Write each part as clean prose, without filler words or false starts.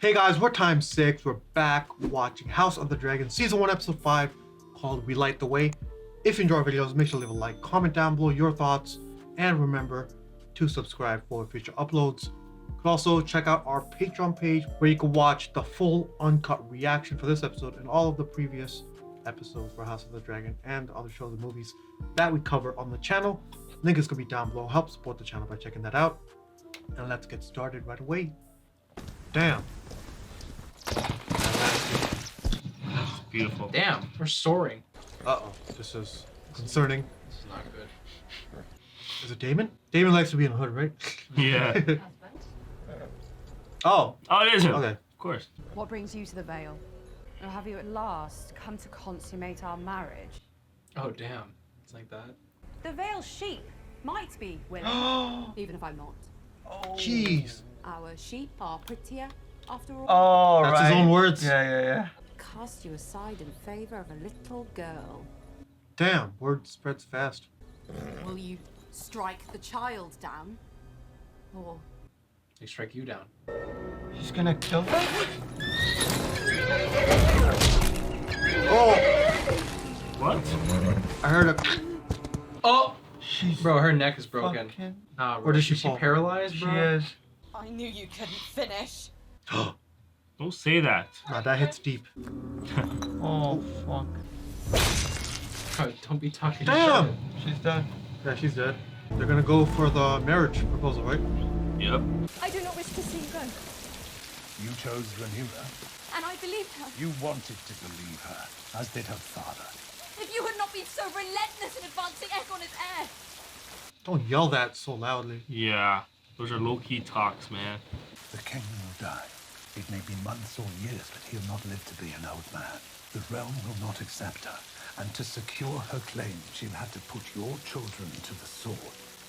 Hey guys, we're time 6. We're back watching House of the Dragon Season 1 Episode 5 called We Light the Way. If you enjoy our videos, make sure to leave a like, comment down below your thoughts, and remember to subscribe for future uploads. You can also check out our Patreon page where you can watch the full uncut reaction for this episode and all of the previous episodes for House of the Dragon and other shows and movies that we cover on the channel. Link is going to be down below. Help support the channel by checking that out. And let's get started right away. Damn. That's beautiful. Damn, we're soaring. Uh-oh, this is concerning. This is not good. Is it Damon? Damon likes to be in the hood, right? Yeah. Oh, Oh, it is him. okay. Of course. What brings you to the Vale? Or have you at last come to consummate our marriage? Oh, damn. It's like that. The Vale sheep might be willing, even if I'm not. Jeez. Our sheep are prettier, after all. Oh, That's right. his own words. Yeah. Cast you aside in favor of a little girl. Damn, word spreads fast. Will you strike the child down? Or They strike you down. She's gonna kill her? Oh, What? I heard a... Oh! She's Bro, her neck is broken. fucking... Nah, bro. Where did she Is fall? paralyzed, She bro? is. I knew you couldn't finish. Don't say that. Nah, that hits deep. Oh, fuck. Bro, don't be talking Damn! shit. She's dead. Yeah, she's dead. They're gonna go for the marriage proposal, right? Yep. I do not wish to see you go, You chose Rhaenyra. and I believed her. You wanted to believe her, as did her father. If you had not been so relentless in advancing Aegon as heir. Don't yell that so loudly. Yeah. Those are low-key talks, man. The king will die. It may be months or years, but he'll not live to be an old man. The realm will not accept her, and to secure her claim, she'll have to put your children to the sword.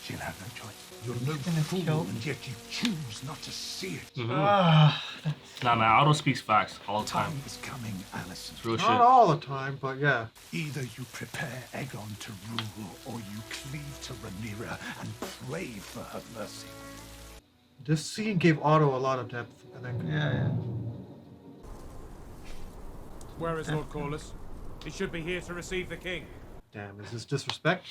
She'll have no choice. You're no gonna fool, kill- and yet you choose not to see it. Ah, Nah, man. Otto speaks facts all the Time time. is coming, Alicent. It's real Not shit. all the time, but yeah. Either you prepare Aegon to rule, or you cleave to Rhaenyra and pray for her mercy. This scene gave Otto a lot of depth, I think. yeah. Where is Lord Corlys? He should be here to receive the king. Damn, is this disrespect?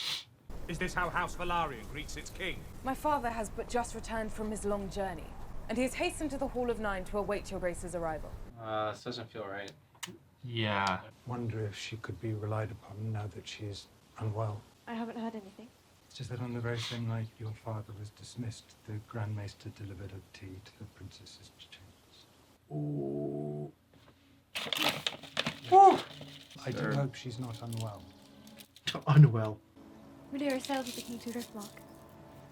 Is this how House Velaryon greets its king? My father has but just returned from his long journey, and he has hastened to the Hall of Nine to await your grace's arrival. This doesn't feel right. Yeah. Wonder if she could be relied upon now that she's unwell. I haven't heard anything. It's just that on the very same night your father was dismissed, the Grand Maester delivered a tea to the princess's chambers. Ooh. I do hope she's not unwell. Unwell. Rhaenyra sailed with the king to Driftmark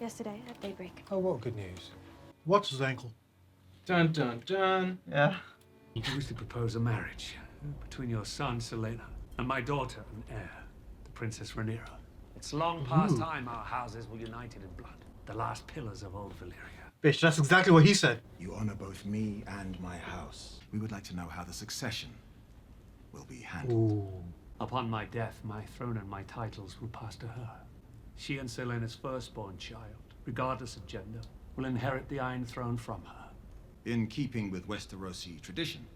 yesterday at daybreak. Oh, what good news. What's his ankle? Dun dun dun. Yeah. I wish to propose a marriage between your son, Selena, and my daughter and heir, the Princess Rhaenyra. It's long past time our houses were united in blood, the last pillars of old Valyria. Bitch, that's exactly what he said. You honor both me and my house. We would like to know how the succession will be handled. Ooh. Upon my death, my throne and my titles will pass to her. She and Selena's firstborn child, regardless of gender, will inherit the Iron Throne from her. In keeping with Westerosi tradition,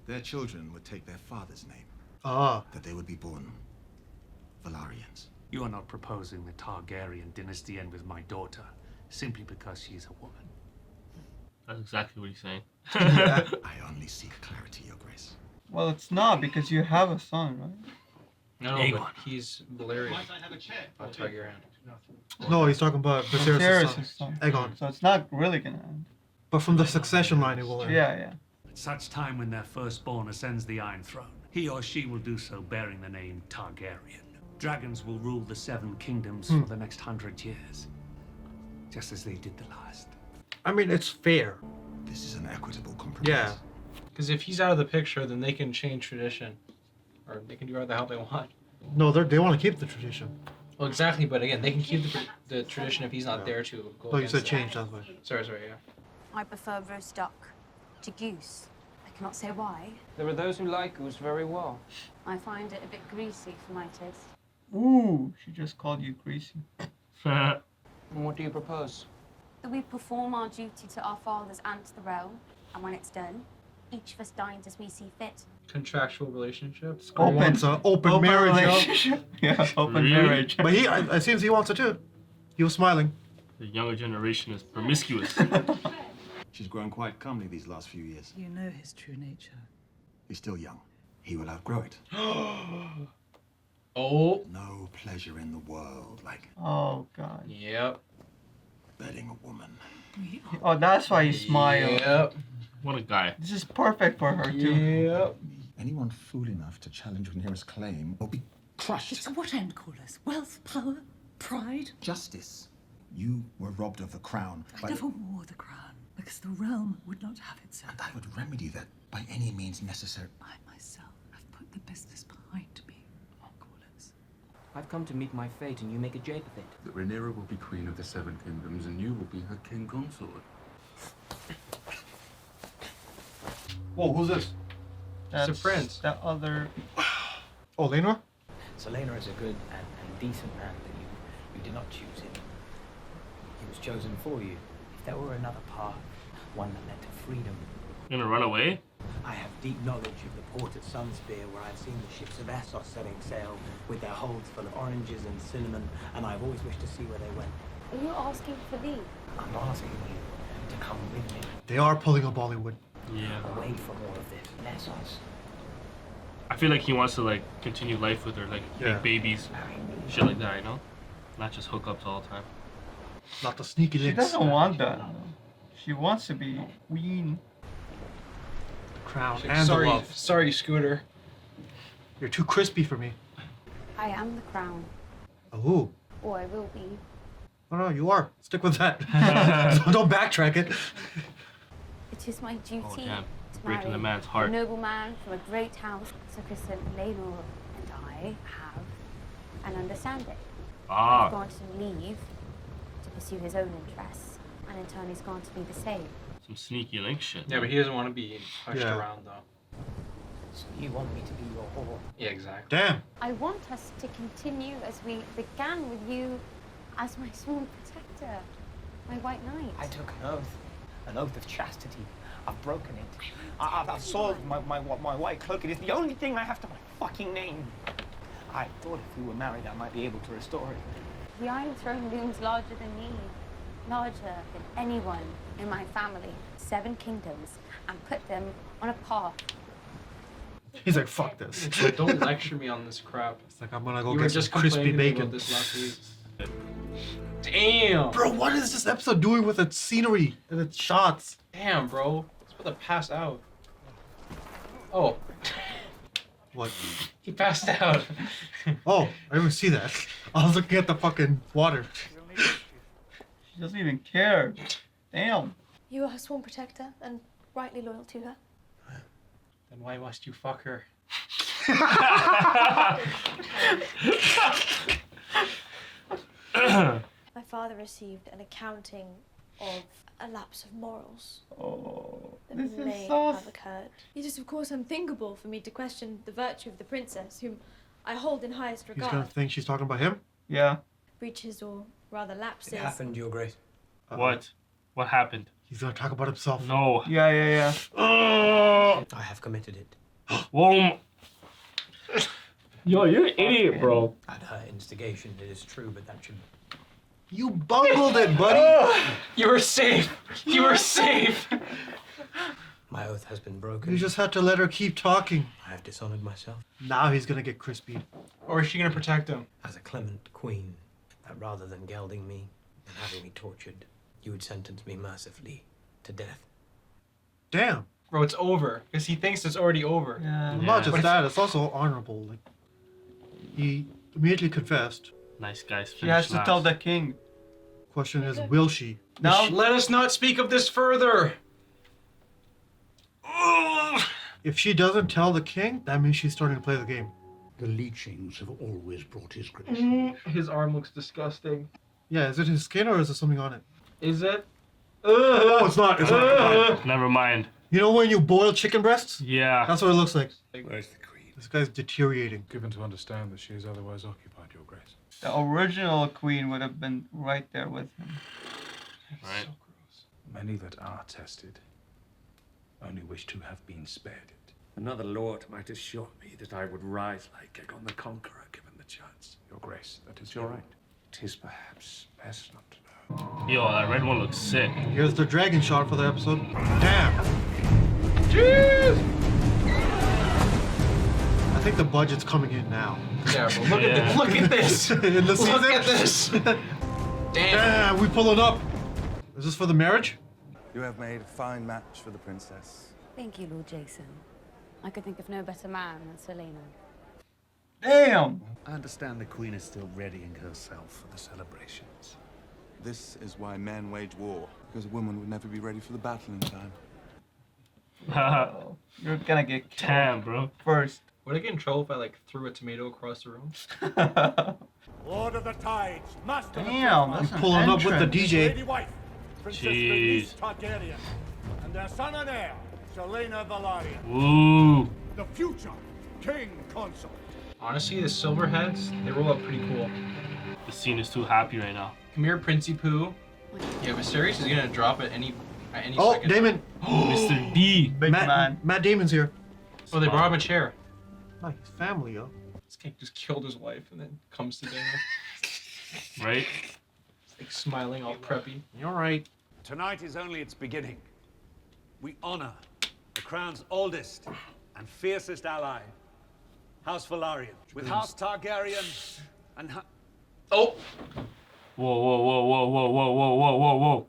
their children would take their father's name, Ah. that they would be born Velaryons. You are not proposing the Targaryen dynasty end with my daughter, simply because she's a woman. That's exactly what he's saying. I only seek clarity, Your Grace. Well, it's not, because you have a son, right? No, Aegon. but he's Valerian. Not Targaryen. No, he's talking about Viserys' son. Viserys' son. Aegon. So it's not really gonna end. But from the succession line, it will end. Yeah. At such time when their firstborn ascends the Iron Throne, he or she will do so bearing the name Targaryen. Dragons will rule the Seven Kingdoms for the next 100 years, just as they did the last. I mean, it's fair. This is an equitable compromise. Yeah. Because if he's out of the picture, then they can change tradition. Or they can do whatever the hell they want. No, they want to keep the tradition. Well, exactly, but again, they can keep the tradition if he's not there to go No, you against said it. change, that's why. Sorry, yeah. I prefer roast duck to goose. I cannot say why. There are those who like goose very well. I find it a bit greasy for my taste. Ooh, she just called you greasy. And what do you propose? That we perform our duty to our fathers and to the realm, and when it's done, each of us dines as we see fit. Contractual relationships. Or wants an open marriage, yo. relationship. Yeah, open Really? marriage. But it seems he wants it too. He was smiling. The younger generation is promiscuous. She's grown quite comely these last few years. You know his true nature. He's still young. He will outgrow it. Oh. No pleasure in the world like Oh God. Yep. bedding a woman. Oh, that's why he smiled. Yep. What a guy. This is perfect for her too. Yep. Anyone fool enough to challenge Rhaenyra's claim will be crushed. It's what end callers? Wealth, power, pride? Justice. You were robbed of the crown. I never wore the crown because the realm would not have it so. And I would remedy that by any means necessary. I myself have put the business behind me, Lord Callers. I've come to meet my fate, and you make a jape of it. That Rhaenyra will be queen of the Seven Kingdoms, and you will be her king consort. Whoa, who's this? That's a prince. That other. Oh, Laenor? So Laenor is a good and decent man, but you did not choose him. He was chosen for you. If there were another path, one that led to freedom. Gonna run away? I have deep knowledge of the port at Sunspear, where I've seen the ships of Essos setting sail with their holds full of oranges and cinnamon, and I've always wished to see where they went. Are you asking for leave? I'm asking you to come with me, They are pulling a Bollywood. Yeah. away from all of this. Essos. I feel like he wants to like continue life with her, like Yeah. make babies, shit like that, you know? Not just hookups all the time. Not the sneaky She links. doesn't want that. Though. She wants to be queen. Crown and Sorry, the love. sorry, Scooter. You're too crispy for me. I am the crown, Oh. or I will be. Oh no, you are. Stick with that. So don't backtrack it. It is my duty Oh damn. to Breaking marry the man's a heart. nobleman from a great house. So Kristen, Laenor and I have an understanding. He's Ah. going to leave to pursue his own interests, and in turn he's going to be the same. Some sneaky link shit. Yeah, but he doesn't want to be pushed Yeah. around, though. So you want me to be your whore? Yeah, exactly. Damn. I want us to continue as we began with you as my sworn protector, my white knight. I took an oath of chastity. I've broken it. I've soiled my white cloak. It is the only thing I have to my fucking name. I thought if we were married, I might be able to restore it. The Iron Throne looms larger than me, larger than anyone in my family. 7 kingdoms, and put them on a path. He's like, fuck this. It's like, don't lecture me on this crap. It's like, I'm gonna go You were get some just crispy complaining to me bacon. about this last week. Damn. Bro, what is this episode doing with its scenery and its shots? Damn, bro. It's about to pass out. Oh. What? He passed out. Oh, I didn't even see that. I was looking at the fucking water. She doesn't even care. Damn. You are her sworn protector and rightly loyal to her. Then why must you fuck her? My father received an accounting of a lapse of morals Oh, that this is may so. have occurred. It is, of course, unthinkable for me to question the virtue of the princess, whom I hold in highest He's regard. gonna think she's talking about him? Yeah. Breaches or rather lapses. It happened, Your Grace. What? What happened? He's gonna talk about himself. No. Yeah, yeah, yeah. Oh. I have committed it. Whoa. Yo, you're an idiot, bro. At her instigation, it is true, but that should... You bungled it, buddy. You were safe. You were safe. My oath has been broken. You just had to let her keep talking. I have dishonored myself. Now he's gonna get crispy. Or is she gonna protect him? As a clement queen, that rather than gelding me and having me tortured, you would sentence me mercifully to death. Damn. Bro, it's over. Because he thinks it's already over. Yeah. Not just that, it's also honorable. Like, he immediately confessed. Nice guys. She has to tell the king. Question is, will she? Now, let us not speak of this further. If she doesn't tell the king, that means she's starting to play the game. The leechings have always brought his grace. His arm looks disgusting. Yeah, is it his skin or is there something on it? Is it? Oh, it's not. It's not. Never mind. You know when you boil chicken breasts? Yeah. That's what it looks like. Where's the queen? This guy's deteriorating. Given to understand that she is otherwise occupied, Your Grace. The original queen would have been right there with him. Right. Many that are tested only wish to have been spared it. Another lord might assure me that I would rise like Aegon the Conqueror given the chance. Your Grace, that is You're your right. Tis perhaps best not to know. Yo, that red one looks sick. Here's the dragon shot for the episode. Damn! Jeez! I think the budget's coming in now. Yeah, but look at this. Look at this. In the Look season? at this. Damn. Damn, we pulling up. Is this for the marriage? You have made a fine match for the princess. Thank you, Lord Jason. I could think of no better man than Selena. Damn! I understand the Queen is still readying herself for the celebrations. This is why men wage war, because a woman would never be ready for the battle in time. You're gonna get killed. Damn, bro. First. Would I get in trouble if I like threw a tomato across the room? Lord of the Tides, master Damn, of that's the an Pulling up with the entrance. DJ. lady wife, Princess Denise Targaryen, and their son and heir, Selena Valarian. Ooh. The future king consort. Honestly, the silver heads, they roll up pretty cool. The scene is too happy right now. Come here, Princey Pooh. Yeah, Viserys is gonna drop at any Oh, second. Damon. Mr. D. Big man. Matt Damon's here. Oh, they brought him a chair. Nice family, yo. This guy just killed his wife and then comes to dinner. Right? Like smiling, all preppy. You're right. Tonight is only its beginning. We honor the crown's oldest and fiercest ally, House Velaryon, with House Targaryen and Oh! Whoa, whoa, whoa, whoa, whoa, whoa, whoa, whoa, whoa, whoa.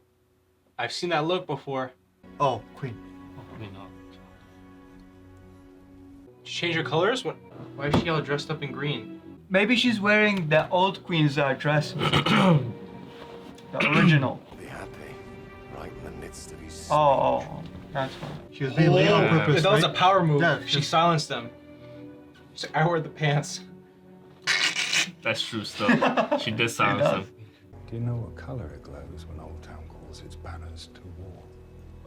I've seen that look before. Oh, Queen. Wait, no. Did you change her colors? What? Why is she all dressed up in green? Maybe she's wearing the old queen's dress. The original. Be happy, right in the midst of his. Oh, that's why. She was being late on purpose. That was a right? power move. Yeah, She silenced them. She's like, I wear the pants. That's true still. She did silence him. Do you know what color it glows when Old Town calls its banners to war?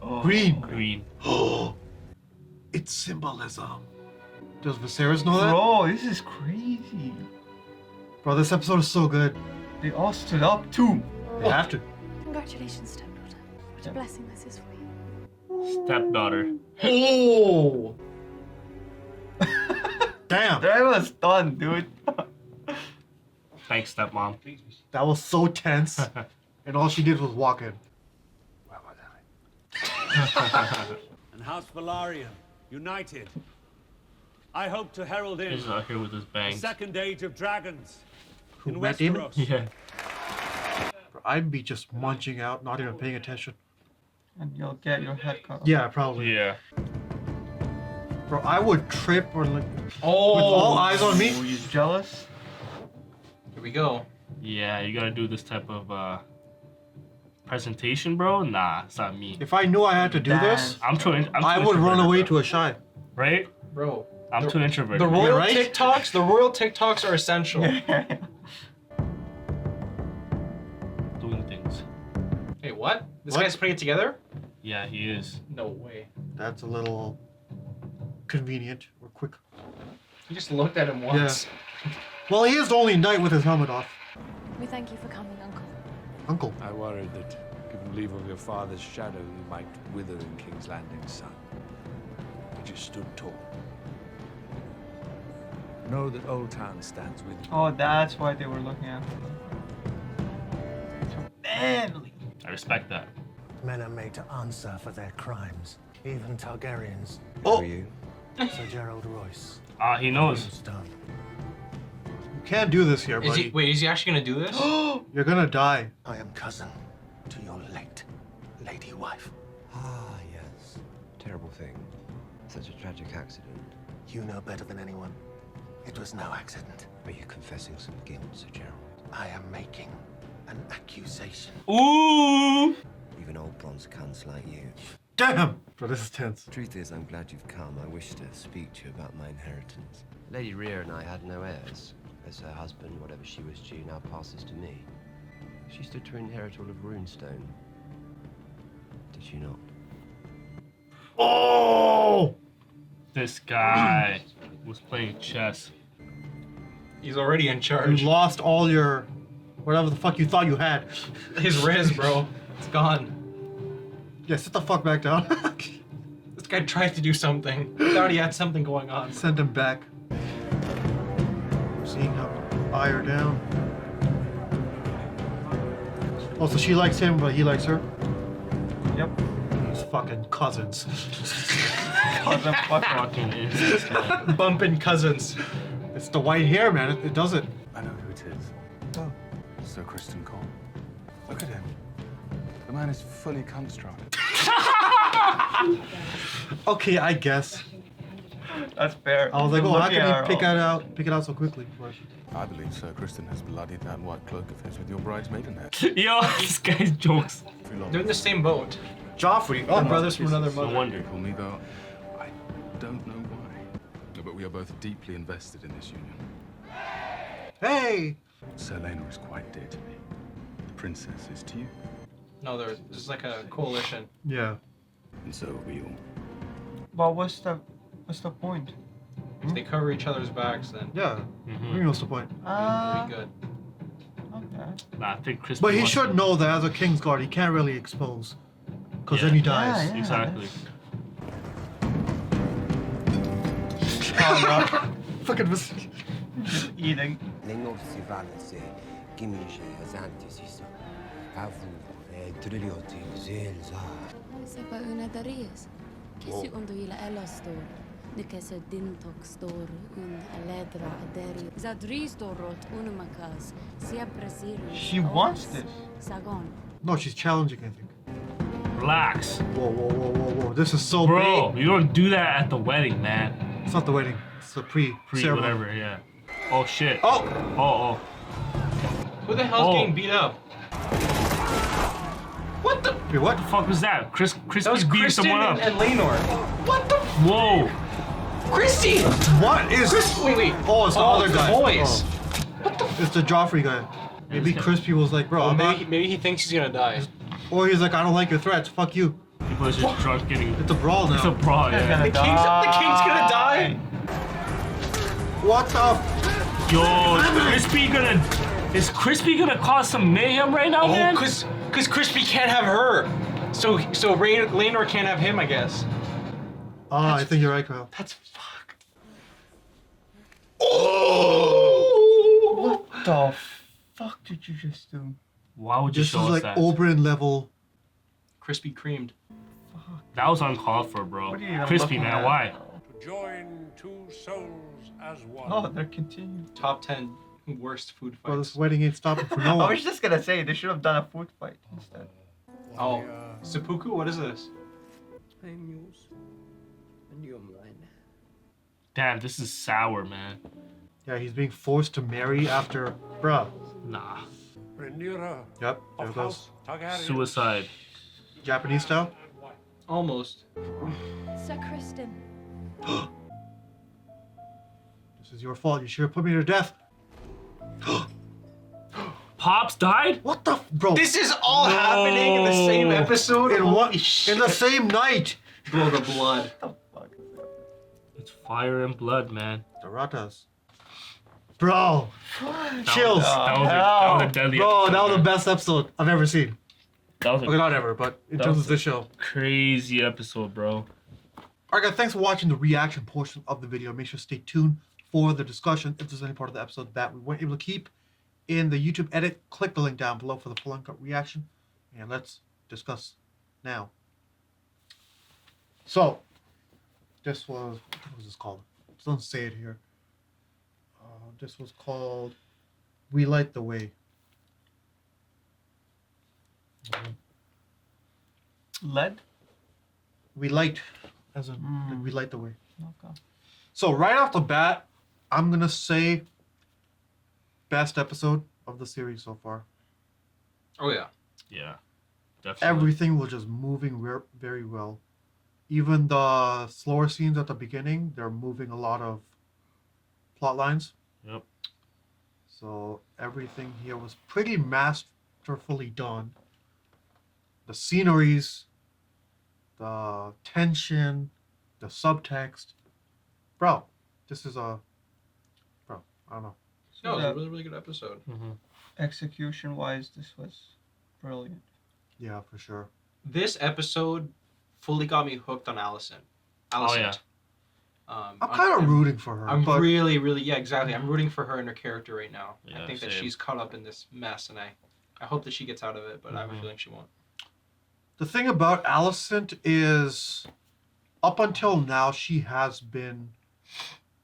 Oh. Green. Green. It's symbolism. Does Viserys know that? Bro, this is crazy. Bro, this episode is so good. They all stood up too. They have to. Congratulations, stepdaughter. What a blessing this is for you. Stepdaughter. Oh! Damn. That was done, dude. Thanks, stepmom. That was so tense. And all she did was walk in. and House Velaryon, united. I hope to herald in He's out here with his the bangs. second age of dragons in Matt Damon? Westeros. Yeah. Bro, I'd be just munching out, not even paying attention. And you'll get your head cut off. Yeah, probably. Yeah. Bro, I would trip or like Oh! with all eyes on me. Were you jealous? Here we go. Yeah, you gotta do this type of presentation, bro. Nah, it's not me. If I knew I had to do this, I'm too I would run introverted, away bro. to a shy. Right? Bro. I'm too introverted. The royal right? TikToks are essential. Doing things. Hey, what? This What? guy's putting it together? Yeah, he is. No way. That's a little convenient or quick. He just looked at him once. Well, he is the only knight with his helmet off. We thank you for coming, Uncle. Uncle. I worried that, given leave of your father's shadow, you might wither in King's Landing, son. But you stood tall. Know that Old Town stands with you. Oh, that's why they were looking after them. Manly. I respect that. Men are made to answer for their crimes, even Targaryens. Oh. Who are you? Sir Gerald Royce. Ah, he knows. Stone. You can't do this here, buddy. Is he actually gonna do this? You're gonna die. I am cousin to your late lady wife. Ah, yes. Terrible thing. Such a tragic accident. You know better than anyone. It was no accident. Are you confessing some guilt, Sir Gerald? I am making an accusation. Ooh! Even old bronze cunts like you. Damn! Bro, this is tense. Truth is, I'm glad you've come. I wish to speak to you about my inheritance. Lady Rhea and I had no heirs, as her husband, whatever she was due, now passes to me. She stood to inherit all of Runestone. Did she not? Oh! This guy was playing chess. He's already in charge. You lost all your whatever the fuck you thought you had. His riz, bro. It's gone. Yeah, sit the fuck back down. This guy tried to do something. Thought he had something going on. Send him back. Seeing how eye her down. Also, she likes him, but he likes her. Yep. He's fucking cousins. Cousin Fucking incest, man. Bumping cousins. It's the white hair, man. It does it. I know who it is. Oh. Sir Kristen Cole. Look at him. The man is fully cunt-strung. Okay, I guess. That's fair. I was like, oh, how can he pick it out so quickly? But I believe Sir Kristen has bloodied that white cloak of his with your bride's maidenhead. Yo, this guy's jokes. They're in the same boat. Joffrey. They're brothers from another No mother. wonder. For me, though, I don't know why. But we are both deeply invested in this union. hey! Sir Lena is quite dear to me. The princess is to you. No, there's like a coalition. Yeah. And so are we all. But what's the point? If they cover each other's backs, then Yeah. What's the point? it'll be good. Okay. Nah, I think Chris. But he should know that as a Kingsguard, he can't really expose. Because then he dies. Yeah. Exactly. Oh, no. Fucking Just eating. Sepa una darius. Kesi undo ila elastor. Nikesa dintok stor un aledra aderi. Zadristorot unumakas. Siempre sirius. She wants this. Sagon. No, she's challenging, I think. Relax. Whoa. This is so Bro, big. you don't do that at the wedding, man. It's not the wedding. It's the ceremony. Whatever, yeah. Oh, shit. Oh! Oh. Who the hell's getting beat up? What the? Wait, what? What the fuck was that? Chris That was beat Kristen someone up. and Lenore. What the? Whoa. Christy! What is this? Wait. Oh, it's the other guy. Boys. Oh. It's the Joffrey guy. Maybe Crispy was like, bro, Well, I'm not. maybe he thinks he's gonna die. Or he's like, I don't like your threats. Fuck you. People are just drunk getting. It's a brawl now. It's a brawl, yeah. The king's gonna die. What the? Yo, is Crispy gonna cause some mayhem right now, man? Cause Crispy can't have her. So Lenore can't have him, I guess. I think you're right, Kyle. That's fuck. What the fuck did you just do? Why would you This show is us like that? Oberyn level. Crispy creamed. That was uncalled for, bro. What are you even Crispy, looking man, at? why? To join two souls as one. Oh, they're continuing. Top 10 worst food Bro, fights. this wedding ain't stopping for no I one. was just gonna say they should have done a food fight instead. Oh, seppuku? What is this? I'm yours, and you're mine. Damn, this is sour, man. Yeah, he's being forced to marry after. Bruh. Nah. Rhaenyra Yep, there it of goes. House Targaryen. Suicide. Japanese style? Almost. Sir Kristen. This is your fault. You should have put me to death. Pops died? What the bro? This is all happening in the same episode? In Holy what? shit. In the same night. Bro, the blood. It's fire and blood, man. The Ratas. Bro. Chills. That was a deadly Bro, episode, that was the man. best episode I've ever seen. That was a Okay, not ever, but in that terms was of this show. crazy episode, bro. Alright guys, thanks for watching the reaction portion of the video. Make sure to stay tuned for the discussion. If there's any part of the episode that we weren't able to keep in the YouTube edit, click the link down below for the full uncut reaction. And let's discuss now. So, this was, what was this called? It doesn't say it here. This was called We Light the Way. Lead? We light, as in, we light the way. Okay. So right off the bat, I'm gonna say best episode of the series so far. Oh, yeah. Yeah. Definitely. Everything was just moving very well. Even the slower scenes at the beginning, they're moving a lot of plot lines. Yep. So everything here was pretty masterfully done. The sceneries, the tension, the subtext. Bro, this is a... Bro, I don't know. No, it was a really, really good episode. Execution-wise, this was brilliant. Yeah, for sure. This episode fully got me hooked on Allison. Alicent. I'm kind of rooting for her. I'm but really, yeah, exactly. I'm rooting for her and her character right now. Yeah, I think that same. she's caught up in this mess, and I hope that she gets out of it, but I have a feeling she won't. the thing about Alicent is, up until now, she has been,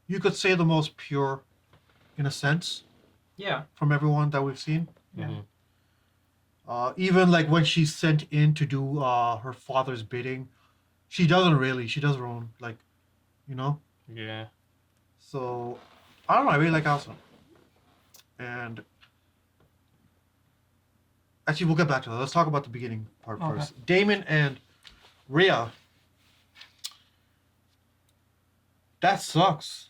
you could say, the most pure, in a sense. Yeah. From everyone that we've seen. Yeah. Even like when she's sent in to do her father's bidding, she doesn't really. She does her own, like, you know. Yeah. So, I don't know. I really like Alicent. And actually, we'll get back to that. Let's talk about the beginning part Okay. first. Damon and Rhea. That sucks.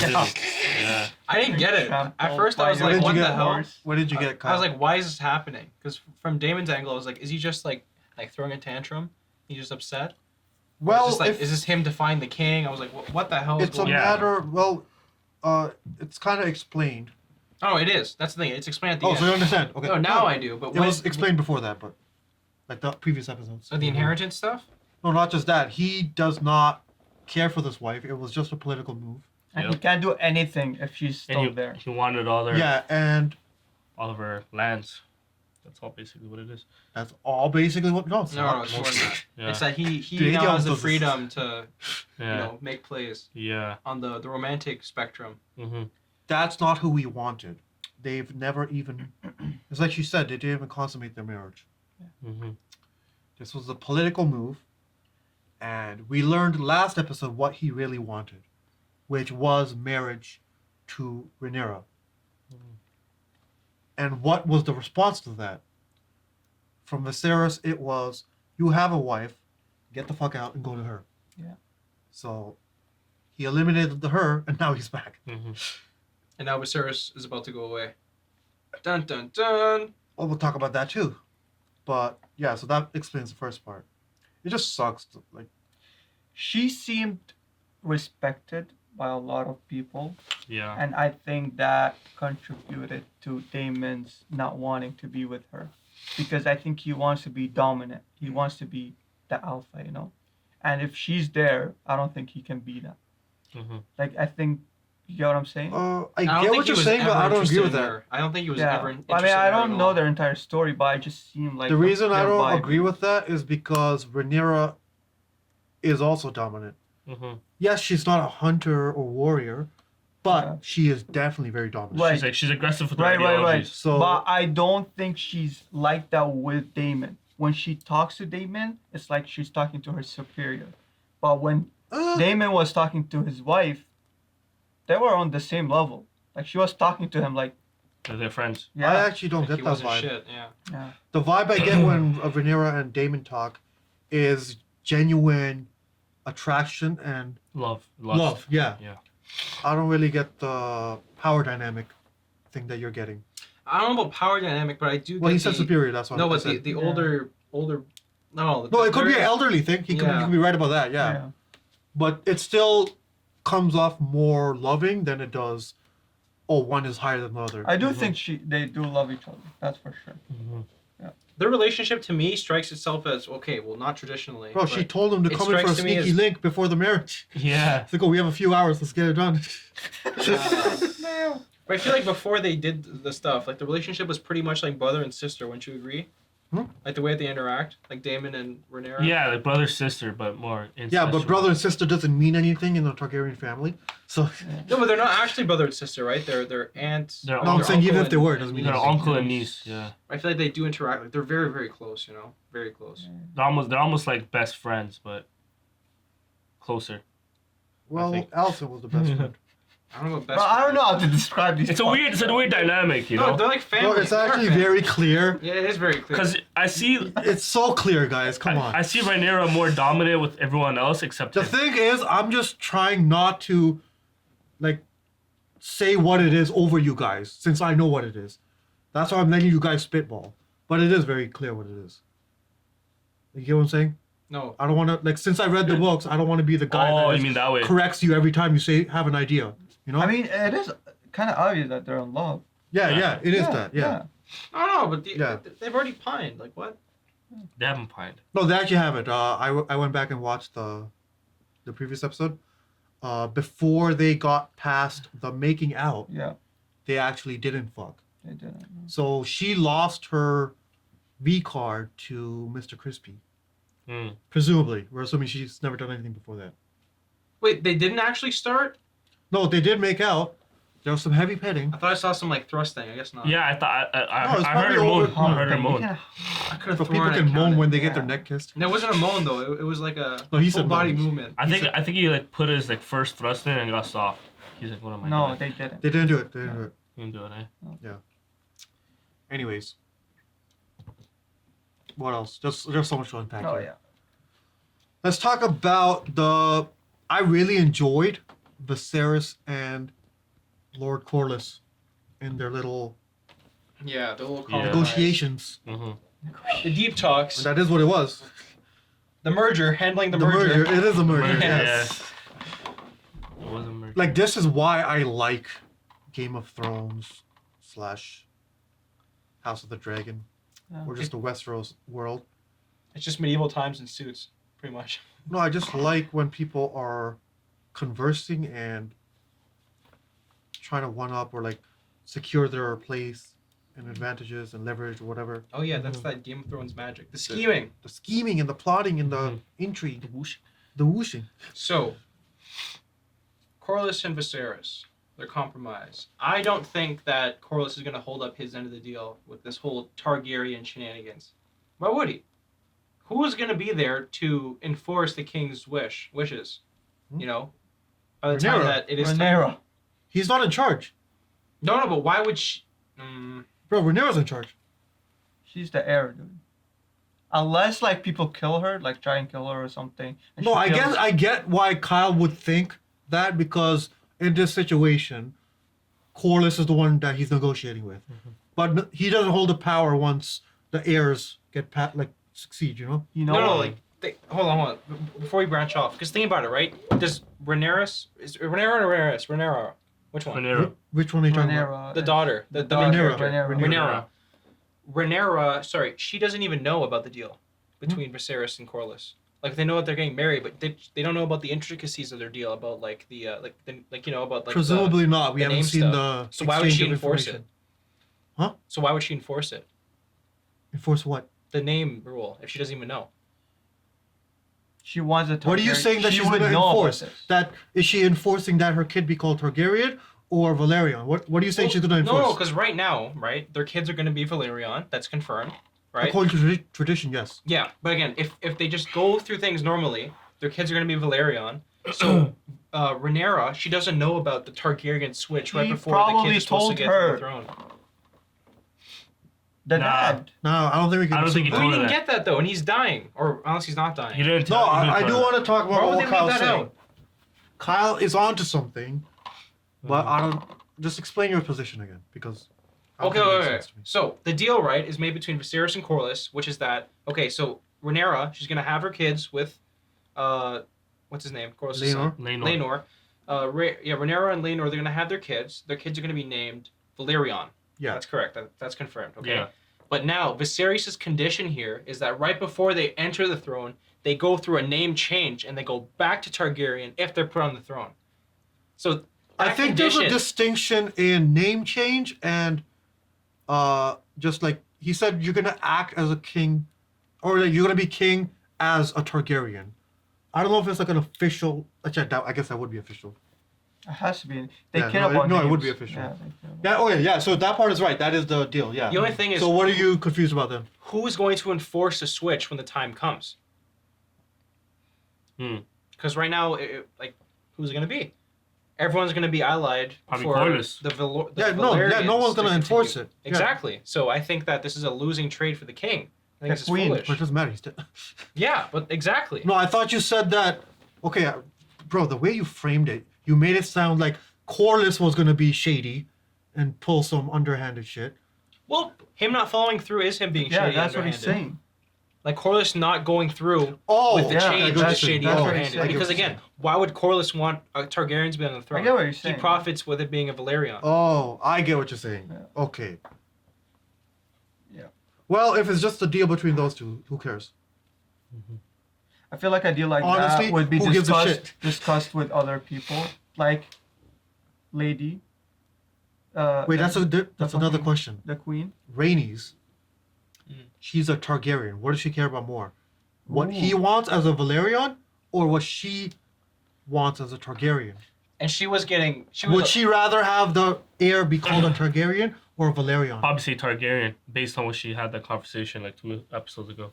Yeah. I didn't get it. At first, I was What like, did what you the get, hell? Lars? What did you get, I Kyle? was like, why is this happening? Because from Damon's angle, I was like, is he just like throwing a tantrum? He's just upset? Well, Or is this, if- is this him defying the king? I was like, what the hell is It's a going on? matter. Well, it's kind of explained. Oh, it is. That's the thing. It's explained at the Oh, end. so you understand? Okay. No, now I do. But it when was explained before that, but like the previous episodes. the inheritance stuff? No, not just that. He does not care for this wife. It was just a political move. And he can't do anything if she's still there. He wanted all their Yeah, and all of her lands. That's all basically what it is. that's all basically what. No, it's No, not. no, it's more than that. Yeah. It's that he Dude, now he has the does this. freedom to, Yeah. make plays. Yeah. On the romantic spectrum. Mm-hmm. That's not who we wanted. They've never even. It's like she said. They didn't even consummate their marriage. Mm-hmm. This was a political move, and we learned last episode what he really wanted, which was marriage to Rhaenyra. And what was the response to that? From Viserys, it was, you have a wife, get the fuck out and go to her. Yeah. So he eliminated the her, and now he's back. Mm-hmm. And now Viserys is about to go away. Dun dun dun. Well, we'll talk about that too. But yeah, so that explains the first part. It just sucks. Like, She seemed respected by a lot of people. Yeah. And I think that contributed to Damon's not wanting to be with her. Because I think he wants to be dominant. He wants to be the alpha, you know? And if she's there, I don't think he can be that. Mm-hmm. Like, I think, you get what I'm saying? I get what you're saying, but I don't agree with that. I don't think he was Yeah. ever I mean, interested I in her don't at know all. their entire story, but I just seem like the reason I their don't vibe. agree with that is because Rhaenyra is also dominant. Mm-hmm. Yes, she's not a hunter or warrior, but she is definitely very dominant. Right. She's aggressive with her Right. ideologies. So- but I don't think she's like that with Damon. When she talks to Damon, it's like she's talking to her superior. But when Damon was talking to his wife, they were on the same level. Like she was talking to him like, They're friends. I actually don't get He that wasn't vibe. shit, yeah. yeah. The vibe I get when Rhaenyra and Damon talk is genuine attraction and Love. love. Yeah. Yeah. I don't really get the power dynamic thing that you're getting. I don't know about power dynamic, but I do Well, get he said the- superior, that's what No, I but said. the older no. No, it could be an there is- elderly thing. He could Yeah. be right about that, yeah. But it still comes off more loving than it does, oh, one is higher than the other. I do think they do love each other. That's for sure. Their relationship to me strikes itself as okay. Well, not traditionally. Bro, she told him to it come in for a strikes to me sneaky as- link before the marriage. Yeah. It's like, oh, we have a few hours, let's get it done. But I feel like before they did the stuff, like the relationship was pretty much like brother and sister. Wouldn't you agree? Hmm? Like the way they interact, like Daemon and Rhaenyra. Yeah, like brother sister, but more. Yeah, but brother and sister doesn't mean anything in the Targaryen family. So No, but they're not actually brother and sister, right? They're aunts. They're No, I'm they're saying even uncle if they and- were, it doesn't mean They're anything. uncle and niece. Yeah. I feel like they do interact. Like they're very, very close. You know, very close. They're almost like best friends, but closer. Well, think. Alison was the best friend. I don't know what Bro, best. I don't know how to describe these. It's a weird dynamic, you No, know. they're like family. Bro, it's They are actually family. very clear. Yeah, it is very clear. Because I see, It's so clear, guys. Come on. I see Rhaenyra more dominant with everyone else except The him. thing is, I'm just trying not to, like, say what it is over you guys, since I know what it is. That's why I'm letting you guys spitball. But it is very clear what it is. You get what I'm saying? No. I don't want to, like, since I read the books, I don't want to be the guy Oh, that you mean that way? corrects you every time you say have an idea. You know? I mean, it is kind of obvious that they're in love. yeah, it is that. Yeah. I don't know, but Yeah. they've already pined. Like what? They haven't pined. No, they actually have it. I went back and watched the the previous episode, before they got past the making out, they actually didn't fuck. They didn't. So she lost her V card to Mr. Crispy. Presumably. We're assuming she's never done anything before that. Wait, they didn't actually start? No, they did make out. There was some heavy petting. I thought I saw some like thrusting. I guess not. Yeah, I thought No, it's I heard her probably moan. over- I heard her moan. I could have So thrown people it, can moan counted. when they get their neck kissed. No, it wasn't a moan though. It was like a No, he full said body moan. movement. I think he like put his like first thrust in and got soft. He's like, what am I No, doing? they didn't. They didn't do it. They didn't do it. Didn't do it, eh? Yeah. Anyways. What else? There's so much to unpack Oh here. yeah. Let's talk about the... I really enjoyed Viserys and Lord Corlys in their little Yeah, the little negotiations. The deep talks. That is what it was. The merger, handling the The merger. It is a merger, Yes. yes. It was a merger. Like, this is why I like Game of Thrones / House of the Dragon. Yeah. Or just the Westeros world. It's just medieval times in suits, pretty much. No, I just like when people are conversing and trying to one up or like secure their place and advantages and leverage or whatever. Oh yeah, that's that Game of Thrones magic. The scheming. The scheming and the plotting and the intrigue. The whooshing. So, Corlys and Viserys, their compromise. I don't think that Corlys is going to hold up his end of the deal with this whole Targaryen shenanigans. Why would he? Who is going to be there to enforce the king's wishes? You know, by the time Rhaenyra. that it is Rhaenyra. He's not in charge. No, but why would she? Bro, Rhaenyra's in charge. She's the heir, dude. Unless like people kill her, like try and kill her or something. and No, she I kills- guess I get why Kyle would think that, because in this situation, Corlys is the one that he's negotiating with. But he doesn't hold the power once the heirs get succeed, you know? No, like hold on. Before we branch off, because think about it, right? Does Rhaenyra is Rhaenyra or Rhaenyra? Rhaenyra. Which one? Rhaenyra. Which one are you talking about? The daughter. The Rhaenyra. character. Rhaenyra. Rhaenyra. Sorry, she doesn't even know about the deal between Viserys and Corlys. Like they know that they're getting married, but they don't know about the intricacies of their deal. About like the about like Presumably not. We the haven't name seen stuff. the So why would she exchange of enforce it? information. Huh? So why would she enforce it? Enforce what? The name rule, if she doesn't even know. She wants a Targaryen. What are you saying that she she's would going to know about enforce? this. That is she enforcing that her kid be called Targaryen or Valerion? What are you saying she's going to enforce? No, because right now, right, their kids are going to be Valerion. That's confirmed, right? According to tradition, yes. Yeah, but again, if they just go through things normally, their kids are going to be Valerion. So Rhaenyra, she doesn't know about the Targaryen switch right He before the probably kid is supposed to told get her. to the throne. The dad. No, I don't think we can. I don't think he We told her didn't that. get that though, and he's dying, or unless he's not dying. He didn't No, tell. he didn't I tell do her. want to talk Why about would what they leave Kyle's that saying. out? Kyle is onto something, but I don't. Just explain your position again, because. I don't Okay, think it wait, makes wait, sense wait. to me. So the deal, right, is made between Viserys and Corlys, which is that so Rhaenyra, she's gonna have her kids with, what's his name? Corlys' son. Laenor. Rhaenyra and Laenor, they're gonna have their kids. Their kids are gonna be named Valerion. Yeah. That's correct. That's confirmed. Okay. Yeah. But now Viserys' condition here is that right before they enter the throne, they go through a name change and they go back to Targaryen if they're put on the throne. So I that think there's a condition- distinction in name change and just like he said, you're gonna act as a king, or like you're gonna be king as a Targaryen. I don't know if it's like an official. Actually, I guess that would be official. It has to be. They Yeah, care no, about no, it would names. be official. Yeah, they care. Yeah. Oh yeah. Yeah. So that part is right. That is the deal. Yeah. The only thing is- So what are you confused about then? who is going to enforce the switch when the time comes? Because right now, who's it going to be? Everyone's going to be allied Probably for Corlys. the no one's gonna to enforce continue. it. Yeah. Exactly. So I think that this is a losing trade for the king. I think this is foolish. But it doesn't matter. He's dead. Yeah, but exactly. No, I thought you said that. Okay, bro, the way you framed it, you made it sound like Corlys was gonna be shady and pull some underhanded shit. Well, him not following through is him being Yeah, shady. that's what he's underhanded. saying. Like Corlys not going through with the yeah, change that's is shady what he's underhanded. saying. Because again, why would Corlys want Targaryens to be on the throne? get what you're saying. He profits with it being a Valerion. Oh, I get what you're saying. Okay. Yeah. Well, if it's just a deal between those two, who cares? I feel like a deal like Honestly, that would be who gives a shit? discussed with other people, like Lady. Wait, that's another question. The Queen. Rhaenys. She's a Targaryen. What does she care about more? What he wants as a Valerian, or what she wants as a Targaryen? And she was getting. Would she rather have the heir be called a Targaryen or a Valerian? Obviously Targaryen, based on what she had that conversation like 2 episodes ago.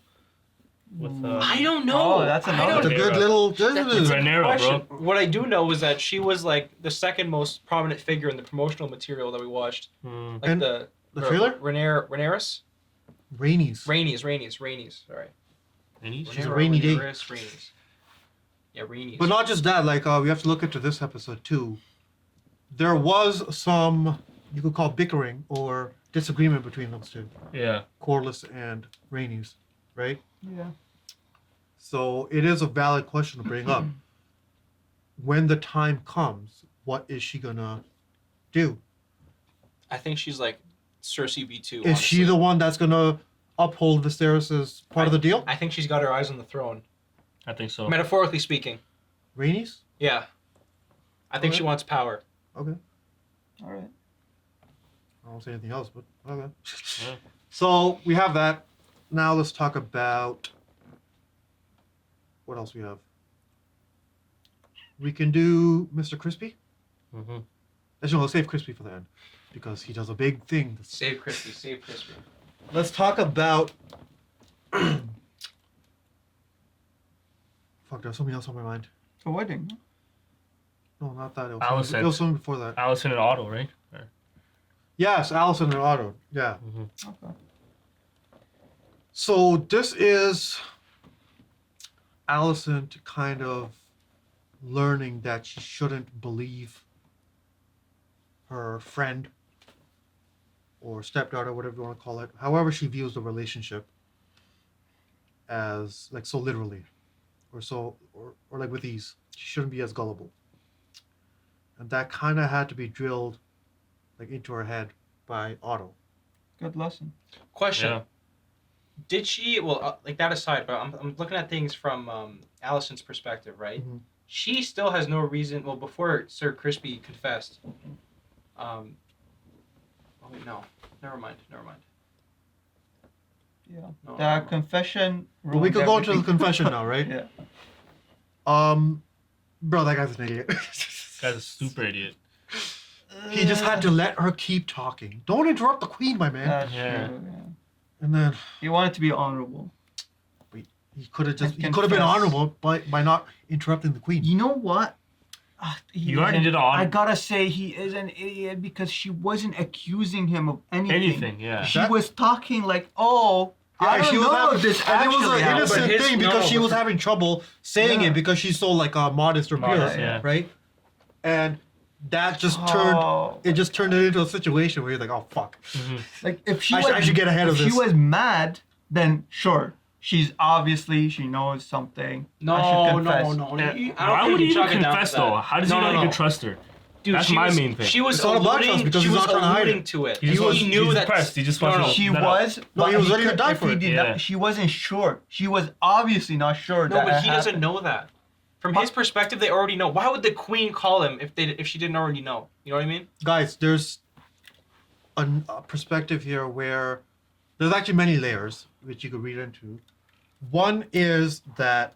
With I don't know. Oh, that's That's a good little. Rhaenyra, bro. What I do know is that she was like the second most prominent figure in the promotional material that we watched. Like And the trailer? Rhaenyra? Rhaenys. Sorry. Rhaenys? She's a rainy day. Rhaenys. Yeah, Rhaenys. But not just that. Like we have to look into this episode too. There was some you could call bickering or disagreement between those two. Yeah. Corlys and Rhaenys, right? Yeah. So it is a valid question to bring up. When the time comes, what is she gonna do? I think she's like Cersei V2. Is she the one that's gonna uphold Viserys' part of the deal? I think she's got her eyes on the throne. I think so. Metaphorically speaking. Rhaenys? Yeah. I think she wants power. Okay. All right. I don't say anything else, but okay. Yeah. So we have that. Now let's talk about what else we have. We can do Mr. Crispy. Mm-hmm. Actually, let's save Crispy for the end because he does a big thing. Save Crispy. Save Crispy. Let's talk about. Fuck, there's something else on my mind. A wedding. No, not that. It Allison. was something before that. Allison and Otto, right? Or- Yes, Allison and Otto. Yeah. Mm-hmm. Okay. So this is Allison to kind of learning that she shouldn't believe her friend or stepdaughter, whatever you want to call it, however she views the relationship as like so literally or like with ease. She shouldn't be as gullible. And that kind of had to be drilled like into her head by Otto. Good lesson. Question. Yeah. Did she, like that aside, but I'm looking at things from Allison's perspective, right? Mhm. She still has no reason, before Sir Crispy confessed, oh wait, no. Never mind. Yeah. No, That confession. But we ruined could go into the everything. confession now, right? Yeah. Bro, that guy's an idiot. Guy's a super idiot. He just had to let her keep talking. Don't interrupt the queen, my man. That's Yeah. true, yeah. And then He wanted to be honorable. he could have just And he could have been confess. honorable by not interrupting the queen. You know what? You already did I gotta say he is an idiot because she wasn't accusing him of anything. Anything, yeah. She That- was talking like, "Oh, I Yeah, don't she was know having, if this and it was actually an happened." innocent But his- thing because no, she but- was having trouble saying Yeah. it because she's so like modest or pure, Modest, yeah. right? And that just Oh. turned it into a situation where you're like, oh fuck. Like if she I should get ahead of if this. she was mad, then sure. She knows something. I should confess. Why would he even confess though? How does he not even trust her? Dude, That's she my was- main thing. She was It's all about trust alluding, because she he's was not trying to hide alluding it. to it. He knew he's that depressed. He just wants to She let was, out. No, he was ready to die for it. Yeah. She wasn't sure. She was obviously not sure. No, that but it he doesn't happened. know that. From his perspective, they already know. Why would the queen call him if she didn't already know? You know what I mean? Guys, there's a perspective here where there's actually many layers which you could read into. One is that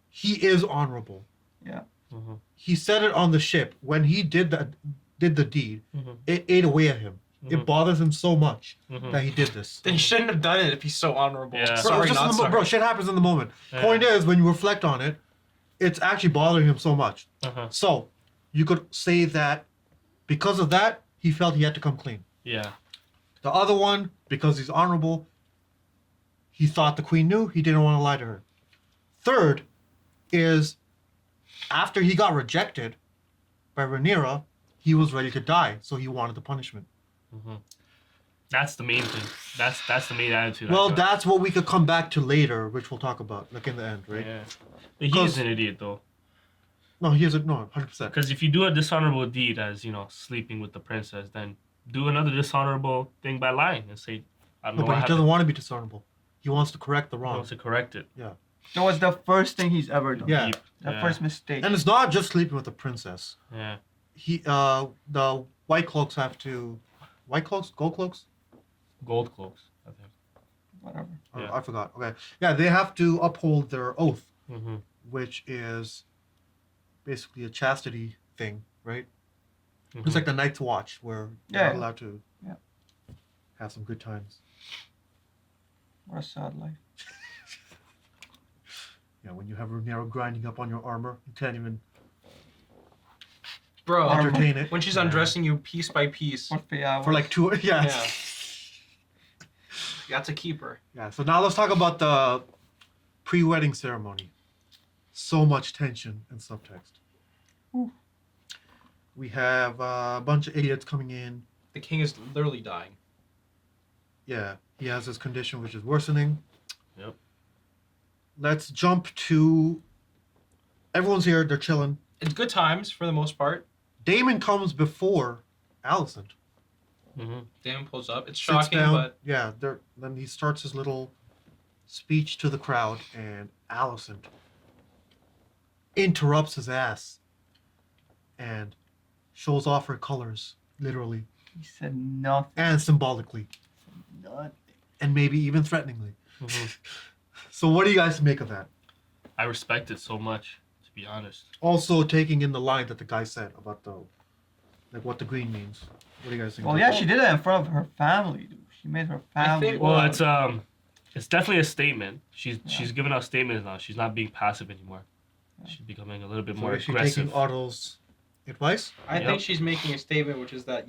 he is honorable. Yeah. Mm-hmm. He said it on the ship when he did the deed. It ate away at him. It bothers him so much that he did this. Then he shouldn't have done it if he's so honorable. Yeah. Bro, it's Sorry, just not in the sorry. bro, shit happens in the moment. Yeah. Point is, when you reflect on it, it's actually bothering him so much. So, you could say that because of that, he felt he had to come clean. Yeah. The other one, because he's honorable, he thought the queen knew, he didn't want to lie to her. Third is, after he got rejected by Rhaenyra, he was ready to die, so he wanted the punishment. That's the main thing. That's the main attitude. Well, I got. that's what we could come back to later, which we'll talk about, like in the end, right? Yeah. But he's an idiot though. No, he isn't. No, 100%. Because if you do a dishonorable deed as, sleeping with the princess, then do another dishonorable thing by lying and say, I don't No, know but what he happened. doesn't want to be dishonorable. He wants to correct the He wrong. wants to correct it. Yeah. That was the first thing he's ever done. Yeah. The first mistake. And it's not just sleeping with the princess. Yeah. The white cloaks have to, white cloaks, gold cloaks. Gold cloaks, I think. Whatever. Oh, I forgot. Okay. Yeah, they have to uphold their oath, Mm-hmm. which is basically a chastity thing, right? Mhm. It's like the Night's Watch, where you're Yeah. not allowed to have some good times. What a sad life. Yeah, when you have Rhaenyra grinding up on your armor, you can't even Bro, entertain it. when she's undressing you piece by piece. For like 2 yeah. Yeah. That's a keeper. Yeah, so now let's talk about the pre-wedding ceremony. So much tension and subtext. Ooh. We have a bunch of idiots coming in. The king is literally dying. Yeah, he has his condition which is worsening. Yep. Let's jump to... Everyone's here, they're chilling. It's good times for the most part. Daemon comes before Alicent. Mm-hmm. Damon pulls up. It's Sits shocking, down. but Yeah, then he starts his little speech to the crowd, and Alicent interrupts his ass and shows off her colors, literally. He said nothing. And symbolically. Nothing. And maybe even threateningly. Mm-hmm. So what do you guys make of that? I respect it so much, to be honest. Also taking in the line that the guy said about what the green means. What do you guys think? Well, about yeah, that? she did it in front of her family, dude. She made her family. Well, it's definitely a statement. She's giving out statements now. She's not being passive anymore. She's becoming a little bit So more is she aggressive. taking Otto's advice? I think she's making a statement, which is that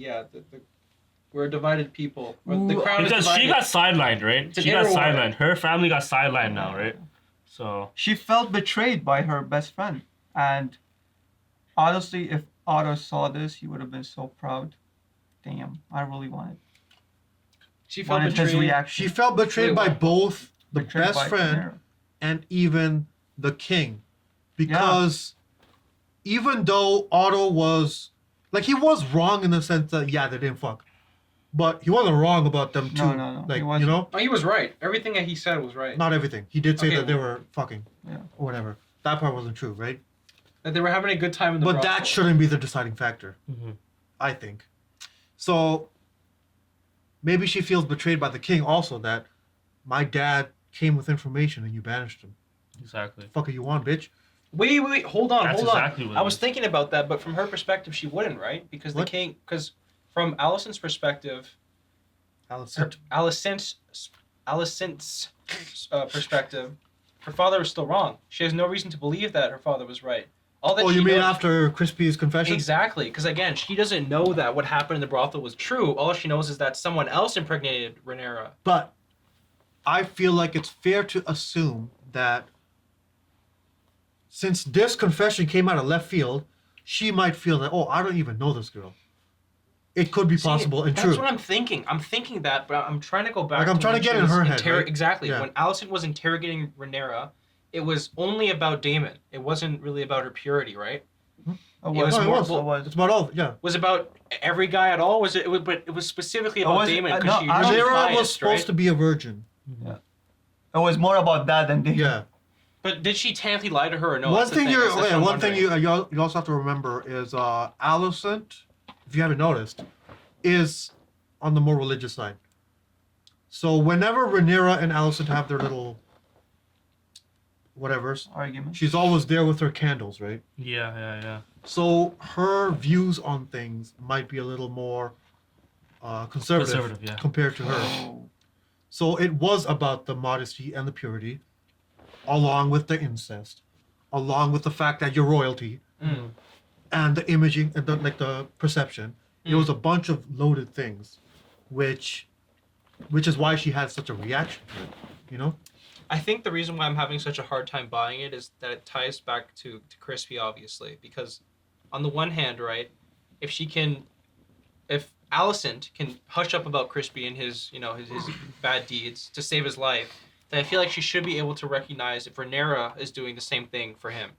we're a divided people. The crowd is Because divided. she got sidelined, right? It's an She got inner war. sidelined. Her family got sidelined now, right? So She felt betrayed by her best friend. And honestly, if Otto saw this, he would have been so proud. Damn, I really wanted. She felt wanted his betrayed. reaction. She felt betrayed by both the Betrayed best by friend Rhaenyra. and even the king. Because even though Otto was... Like, he was wrong in the sense that, yeah, they didn't fuck. But he wasn't wrong about them too. No. Like, He wasn't. you know? Oh, he was right. Everything that he said was right. Not everything. He did say Okay, that they well- were fucking. Yeah. Or whatever. That part wasn't true, right? That they were having a good time in the But brothel. that shouldn't be the deciding factor. Mm-hmm. I think. So maybe she feels betrayed by the king also, that my dad came with information and you banished him. exactly. The fuck are you on, bitch? Wait, hold on, That's hold exactly on. what I it was is. thinking about that, but from her perspective, she wouldn't, right? Because What? the king, because from Alicent's perspective, Alicent's perspective, her father was still wrong. She has no reason to believe that her father was right. All that Oh, she you mean knows- after Crispy's confession? Exactly, because again, she doesn't know that what happened in the brothel was true. All she knows is that someone else impregnated Rhaenyra. But I feel like it's fair to assume that since this confession came out of left field, she might feel that, oh, I don't even know this girl. It could be possible and That's true. what I'm thinking. I'm thinking that, but I'm trying to go back. Like, I'm trying when to get she in was her head, right? Exactly. Yeah. When Alicent was interrogating Rhaenyra, it was only about Daemon. It wasn't really about her purity, right? It No, it was. It's about all, yeah. Was about every guy at all? Was it? But it was specifically about Daemon because no, she Rhaenyra biased, was supposed right? to be a virgin. Yeah. It was more about that than David. Yeah. But did she technically lie to her or no? One That's the thing thing. That's what I'm one thing wondering. you also have to remember is Alicent, if you haven't noticed, is on the more religious side. So whenever Rhaenyra and Alicent have their little whatevers, argument, she's always there with her candles, right? Yeah. So her views on things might be a little more conservative, Conservative, yeah. compared to her. So it was about the modesty and the purity, along with the incest, along with the fact that you're royalty, and the imaging and the perception. It was a bunch of loaded things, which is why she had such a reaction to it. You know. I think the reason why I'm having such a hard time buying it is that it ties back to Crispy, obviously, because on the one hand, right, if Alicent can hush up about Crispy and his bad deeds to save his life, then I feel like she should be able to recognize if Rhaenyra is doing the same thing for him,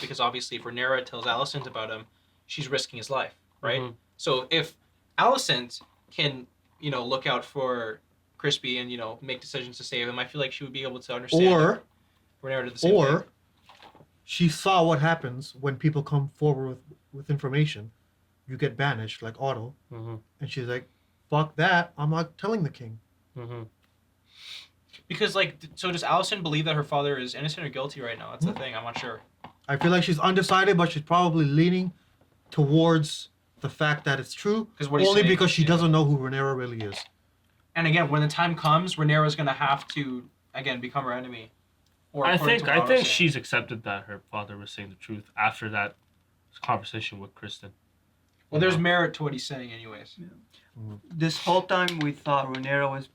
because obviously if Rhaenyra tells Alicent about him, she's risking his life, right? Mhm. So if Alicent can, look out for Crispy and, make decisions to save him, I feel like she would be able to understand Or Rhaenyra did the same thing. Or she saw what happens when people come forward with information. You get banished, like Otto. Mm-hmm. And she's like, fuck that. I'm not telling the king. Mm-hmm. Because, like, so does Alicent believe that her father is innocent or guilty right now? That's the thing. I'm not sure. I feel like she's undecided, but she's probably leaning towards the fact that it's true. Only because she doesn't know who Rhaenyra really is. And again, when the time comes, Rhaenyra is going to have to, again, become her enemy. Or I according think to what I think was saying. she's accepted that her father was saying the truth after that conversation with Kristen. Well, there's merit to what he's saying, anyways. This whole time we thought Rhaenyra was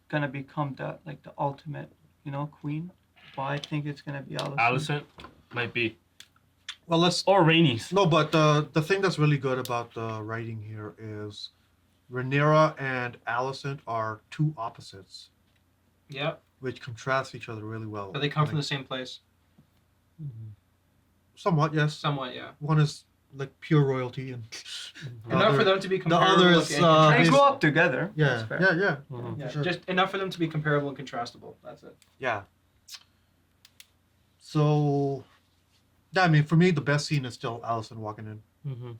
gonna become the ultimate, queen. But I think it's gonna be Alicent. Alicent might be. Well, let's or Rhaenys. No, but the thing that's really good about the writing here is Rhaenyra and Alicent are two opposites. Yep. Which contrast each other really well. But they come from the same place. Somewhat, yes. Somewhat, yeah. One is like pure royalty, and Enough for them to be the comparable. other is and contrastable. They grow up together. Yeah, That's fair. yeah. Yeah, For sure. just enough for them to be comparable and contrastable. That's it. Yeah. So, yeah, I mean, for me, the best scene is still Alicent walking in. Mm-hmm.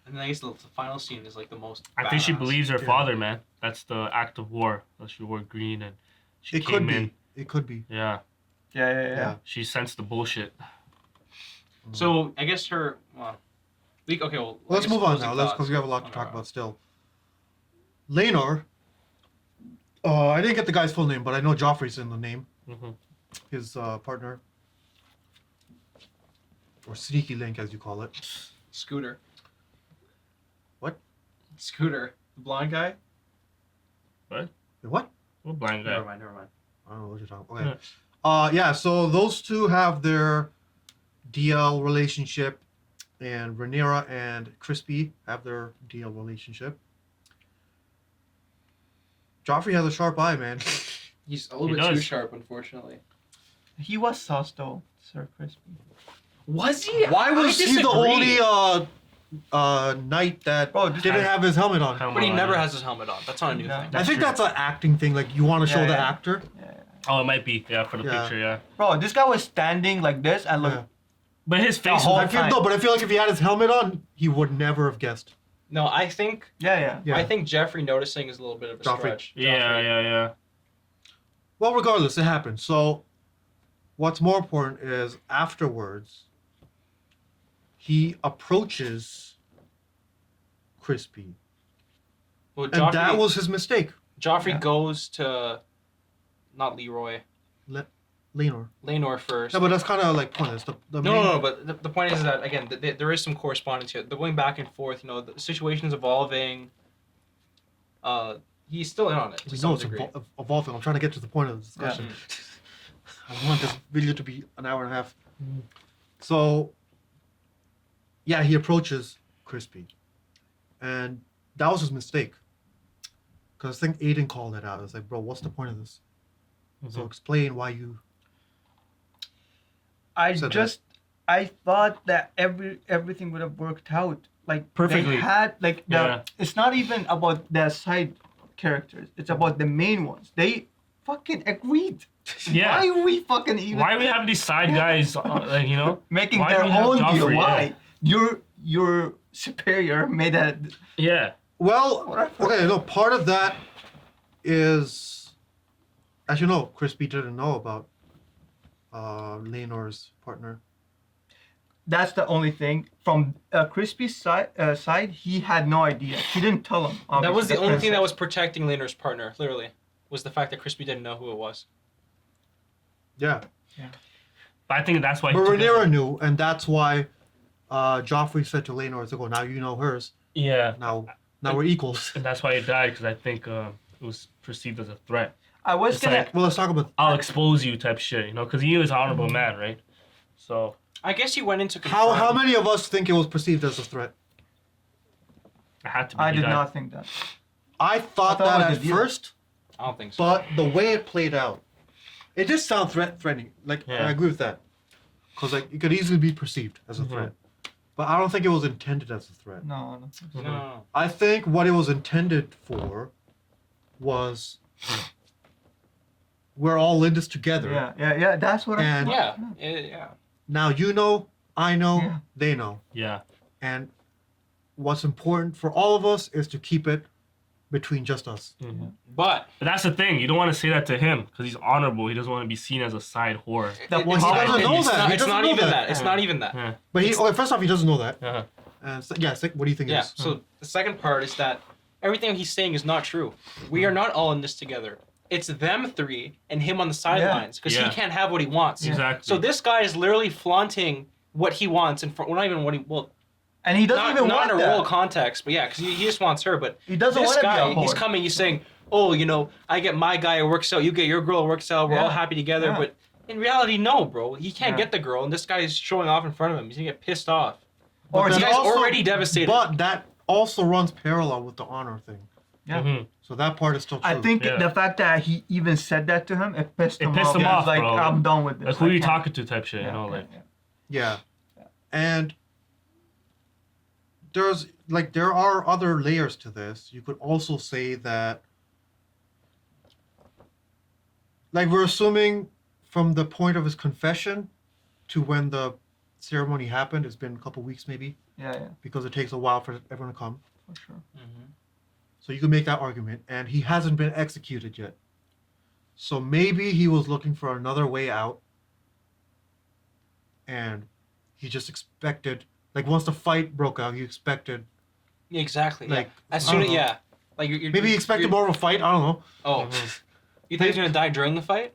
And then I guess the final scene is like the most. I think she badass. believes her Yeah. father, man. That's the act of war. That she wore green and she It came could be. in. It could be. Yeah. Yeah. She sensed the bullshit. So I guess her. Well, okay. Well, Let's I guess move on closing now. thoughts. Because we have a lot to talk about still. Laenor. I didn't get the guy's full name, but I know Joffrey's in the name. Mm-hmm. His partner. Or Sneaky Link, as you call it. Scooter. What? Scooter, the blonde guy. What? What? What blind guy? Never mind. I don't know what you're talking about. Okay. Yeah, so those two have their DL relationship, and Rhaenyra and Crispy have their DL relationship. Joffrey has a sharp eye, man. He's a little bit too sharp, unfortunately. He was sus though, Sir Crispy. Was he? Why was I he the disagree. only knight that didn't have his helmet on? But he never has his helmet on. That's not a new thing. I think that's an acting thing. Like, you want to show the actor. Oh, it might be. Yeah, for the Yeah. picture, yeah. Bro, this guy was standing like this and look. But his face I was... feel, no, but I feel like if he had his helmet on, he would never have guessed. No, I think. Yeah. I think Jeffrey noticing is a little bit of a Joffrey. stretch. Yeah. Well, regardless, it happened. So, what's more important is afterwards, he approaches Crispy. Well, And that was his mistake. Joffrey goes to, not Leroy. Laenor. Laenor first. No, but that's kind of like pointless. No. But the point is that again, there is some correspondence here. They're going back and forth. The situation is evolving. He's still in on it to We some know it's degree. evolving. I'm trying to get to the point of the discussion. I don't want this video to be an hour and a half. So, yeah, he approaches Crispy. And that was his mistake. Because I think Aiden called it out. It was like, bro, what's the point of this? So explain why you... I said that. I thought that everything would have worked out. Like Perfectly. They had like the, Yeah. it's not even about the side characters. It's about the main ones. They fucking agreed. Yeah. Why are we fucking even Why are we having these side guys, making why their do we have own deal? Joffrey? Why? Your superior made a Yeah. Well, okay, no, part of that is, as you know, Crispy didn't know about Laenor's partner. That's the only thing. From Crispy's side, he had no idea. He didn't tell him. That was the only thing that was. was protecting Laenor's partner. Clearly, was the fact that Crispy didn't know who it was. Yeah. But I think that's why... But Rhaenyra knew, and that's why Joffrey said to Laenor, "It's like, oh, now you know hers. Yeah. Now we're equals." And that's why he died, because I think it was perceived as a threat. I was It's gonna. like, well, let's talk about... I'll expose you type shit, because he was an honorable man, right? So... I guess he went into How many of us think it was perceived as a threat? It had to be. I he did died. not think that. I thought I thought that it was at a deal. first, I don't think so. but the way it played out, it did sound threatening. Like, Yeah. I agree with that. Because like, it could easily be perceived as a threat. But I don't think it was intended as a threat. No. No. I think what it was intended for was we're all in this together. Yeah. That's what And Yeah. now you know, I know, they know. Yeah. And what's important for all of us is to keep it between just us. Mm-hmm. But that's the thing. You don't want to say that to him because he's honorable. He doesn't want to be seen as a side whore. He doesn't know that. It's not even that. It's not even that. Yeah. But first off, he doesn't know that. Uh-huh. What do you think it Yeah. is? So the second part is that everything he's saying is not true. We are not all in this together. It's them three and him on the sidelines because he can't have what he wants. Exactly. So this guy is literally flaunting what he wants and not even what he and he doesn't even want not in a that. royal context, but yeah, because he just wants her. But he doesn't this want to guy, be a whore. he's coming. He's saying, "Oh, I get my guy, it works out. You get your girl, it works out. We're all happy together." Yeah. But in reality, no, bro. He can't get the girl, and this guy is showing off in front of him. He's gonna get pissed off. But this that guy's also- already devastated. But that also runs parallel with the honor thing. Yeah. Mm-hmm. So that part is still true. I think the fact that he even said that to him, it pissed him off. him off, He's like, bro. I'm done with this. Like, who I are you can't- talking to type shit, you know? Like, Yeah. And there are other layers to this. You could also say that, like, we're assuming from the point of his confession to when the ceremony happened, it's been a couple weeks maybe. Yeah. Because it takes a while for everyone to come. For sure. So you can make that argument, and he hasn't been executed yet. So maybe he was looking for another way out, and he just expected, like, once the fight broke out, he expected. Yeah, exactly. Like, yeah. As I soon don't as know. like you're, Maybe he expected more of a fight. I don't know. Oh, you think he's gonna die during the fight?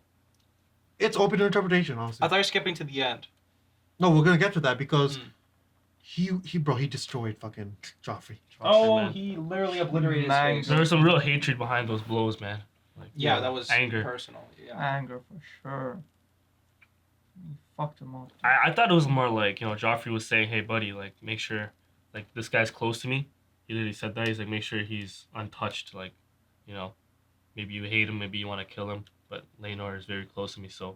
It's open to interpretation, honestly. I thought you were skipping to the end. No, we're gonna get to that because he destroyed fucking Joffrey. man. He literally obliterated Man. his face. There was some real hatred behind those blows, man. Like, Yeah, that was anger. personal. Yeah. Anger for sure. He fucked him up. I thought it was more like, Joffrey was saying, hey, buddy, like, make sure, like, this guy's close to me. He literally said that. He's like, make sure he's untouched. Like, maybe you hate him, maybe you want to kill him, but Laenor is very close to me, so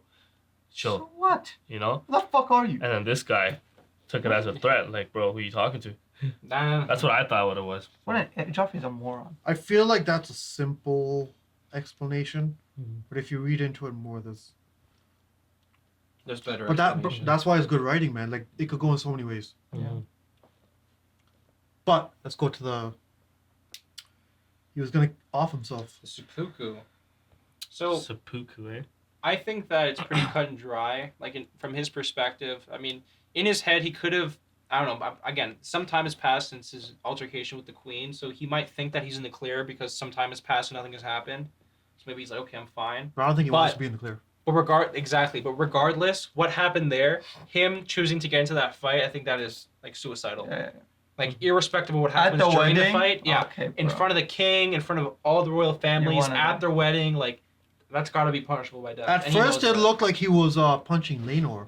chill. So what? You know? Who the fuck are you? And then this guy took it as a threat. Like, bro, who you talking to? That's what I thought what it was. Joffrey's a moron. I feel like that's a simple explanation, but if you read into it more, there's better. But that's why it's good writing, man. Like, it could go in so many ways. Yeah. But let's go to the. He was gonna off himself. The seppuku. So seppuku, eh? I think that it's pretty cut and dry. Like from his perspective, I mean, in his head, he could have. I don't know. Again, some time has passed since his altercation with the queen, so he might think that he's in the clear because some time has passed and nothing has happened. So maybe he's like, okay, I'm fine. But I don't think he wants to be in the clear. But regardless, what happened there, him choosing to get into that fight, I think that is like suicidal. Yeah. Like irrespective of what happens the during wedding? the fight, yeah, Okay, in bro. front of the king, in front of all the royal families, wanna at know. their wedding, like that's got to be punishable by death. At And he first, knows it that. looked like he was punching Laenor,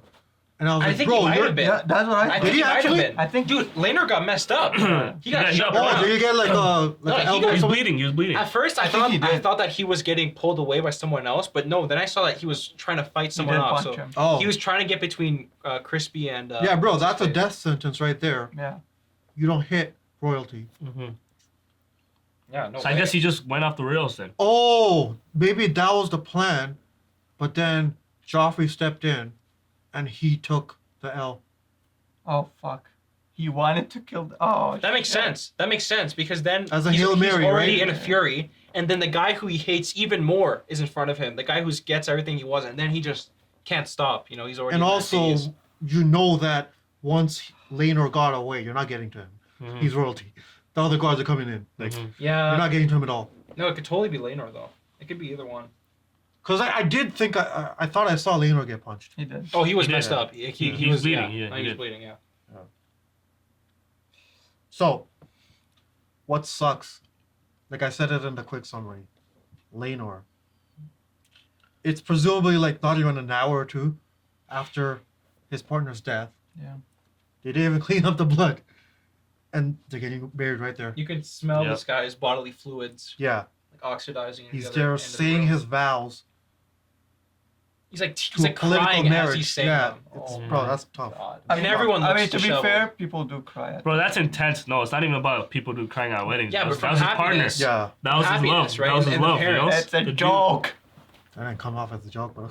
and I was I like, think bro, he might you're. have been. Yeah, that's what I I thought. think he might have actually? been. I think- dude, Laenor got messed up. He got Yeah, shot yeah, down. Did you get like No, an elbow? he got- He was or something? bleeding. He was bleeding. At first, I think he thought did. that he was getting pulled away by someone else, but no. Then I saw that he was trying to fight someone did off. punch So him. Oh. he was trying to get between Crispy and. Yeah, bro, what's that's his a face? death sentence right there. Yeah. You don't hit royalty. Mm-hmm. Yeah, no. So I way. guess he just went off the rails then. Oh, maybe that was the plan, but then Joffrey stepped in, and he took the L. Oh fuck. He wanted to kill. Oh. That makes shit. sense. That makes sense because then As a he's, Hail he's Mary, already right? in a fury, and then the guy who he hates even more is in front of him. The guy who gets everything he wants, and then he just can't stop. He's already. And in that also, phase. you know that once Laenor got away, you're not getting to him. Mm-hmm. He's royalty. The other guards are coming in. Like, Yeah. you're not getting to him at all. No, it could totally be Laenor though. It could be either one. Because I did think, I thought I saw Laenor get punched. He did. Oh, he was He did. messed up. He He was was bleeding, Yeah, yeah, no, he he was did. bleeding. Yeah. So, what sucks, like I said it in the quick summary, Laenor. It's presumably like not even an hour or two after his partner's death. Yeah. They didn't even clean up the blood. And they're getting buried right there. You could smell Yep. this guy's bodily fluids Yeah. like oxidizing. in He's the other there end of the saying room. his vows He's like to a political crying as marriage. he's saying Yeah. them. It's, Oh, bro, that's tough. God. I And mean, everyone I looks mean, to be disheveled. fair, people do cry at. Bro, that's intense. No, it's not even about people do crying at weddings. Yeah, that was, but that from was his partner. happiness. Yeah. That was his love. Happiness, right? That was his And the love, parents. you know? It's a The dude- joke. That didn't come off as a joke, bro.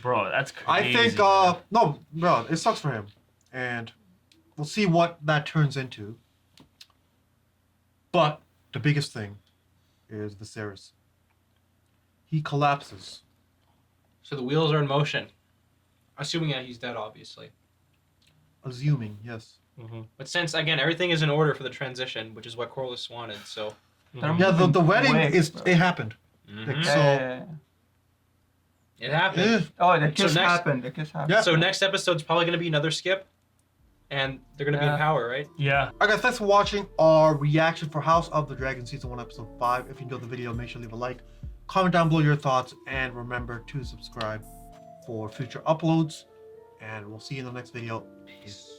Bro, that's crazy. I think no, bro, it sucks for him, and we'll see what that turns into. But the biggest thing is Viserys. He collapses. So the wheels are in motion. Assuming that he's dead, obviously. Assuming, yes. But since, again, everything is in order for the transition, which is what Corlys wanted, so... Yeah, the wedding it happened. Like, so it happened. Oh, the kiss happened. The kiss happened. Yeah. So next episode's probably going to be another skip, and they're going to be in power, right? Yeah. Alright guys, thanks for watching our reaction for House of the Dragon Season 1 Episode 5. If you enjoyed the video, make sure to leave a like, comment down below your thoughts, and remember to subscribe for future uploads. And we'll see you in the next video. Peace.